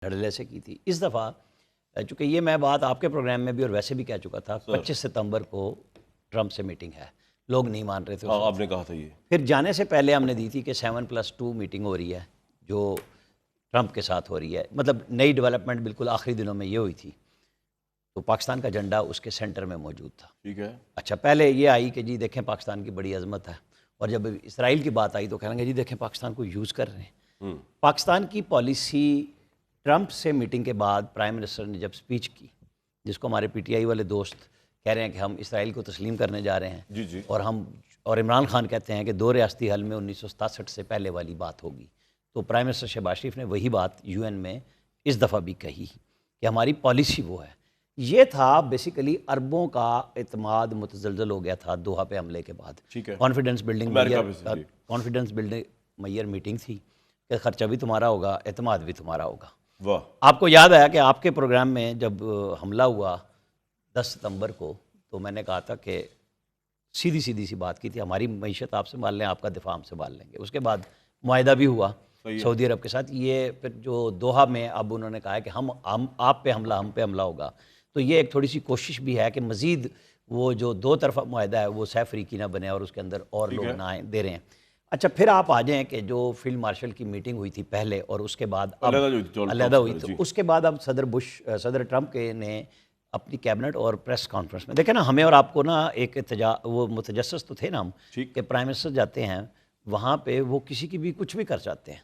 دھڑلے سے کی تھی۔ اس دفعہ چونکہ یہ میں بات آپ کے پروگرام میں بھی اور ویسے بھی کہہ چکا تھا، 25 ستمبر کو ٹرمپ سے میٹنگ ہے، لوگ نہیں مان رہے تھے۔ ہاں آپ نے کہا تھا یہ پھر جانے سے پہلے ہم نے دی تھی کہ 7+2 میٹنگ ہو رہی ہے جو ٹرمپ کے ساتھ ہو رہی ہے، مطلب نئی ڈیولپمنٹ بالکل آخری دنوں میں یہ ہوئی تھی، تو پاکستان کا جھنڈا اس کے سینٹر میں موجود تھا۔ ٹھیک ہے، اچھا پہلے یہ آئی کہ جی دیکھیں پاکستان کی بڑی عظمت ہے، اور جب اسرائیل کی بات آئی تو کہیں گے جی دیکھیں پاکستان کو یوز کر رہے ہیں۔ پاکستان کی پالیسی ٹرمپ سے میٹنگ کے بعد پرائم منسٹر نے جب سپیچ کی، جس کو ہمارے پی ٹی آئی والے دوست کہہ رہے ہیں کہ ہم اسرائیل کو تسلیم کرنے جا رہے ہیں، جی جی، اور عمران خان کہتے ہیں کہ 2 ریاستی حل میں 1967 سے پہلے والی بات ہوگی، تو پرائم منسٹر شہباز شریف نے وہی بات یو این میں اس دفعہ بھی کہی کہ ہماری پالیسی وہ ہے۔ یہ تھا بیسیکلی عربوں کا اعتماد متزلزل ہو گیا تھا دوحہ پہ حملے کے بعد۔ ٹھیک ہے، کانفیڈنس امریکہ بلڈنگ میئر میٹنگ تھی کہ خرچہ بھی تمہارا ہوگا، اعتماد بھی تمہارا ہوگا۔ واہ، آپ کو یاد آیا کہ آپ کے پروگرام میں جب حملہ ہوا 10 ستمبر کو، تو میں نے کہا تھا کہ سیدھی سی بات کی تھی، ہماری معیشت آپ سنبھال لیں، آپ کا دفاع ہم سنبھال لیں گے۔ اس کے بعد معاہدہ بھی ہوا سعودی عرب کے ساتھ۔ یہ پھر جو دوحہ میں اب انہوں نے کہا ہے کہ ہم آپ پہ حملہ، ہم پہ حملہ ہوگا، تو یہ ایک تھوڑی سی کوشش بھی ہے کہ مزید وہ جو 2 طرفہ معاہدہ ہے وہ سہ فریقی نہ بنے اور اس کے اندر اور لوگ نہ آئیں، دے رہے ہیں۔ اچھا پھر آپ آ جائیں کہ جو فیلڈ مارشل کی میٹنگ ہوئی تھی پہلے اور اس کے بعد اب علیحدہ ہوئی، تو اس کے بعد اب صدر ٹرمپ کے نے اپنی کیبنٹ اور پریس کانفرنس میں دیکھیں نا، ہمیں اور آپ کو نا ایک وہ متجسس تو تھے نا ہم، کہ پرائم منسٹر جاتے ہیں وہاں پہ وہ کسی کی بھی کچھ بھی کر جاتے ہیں۔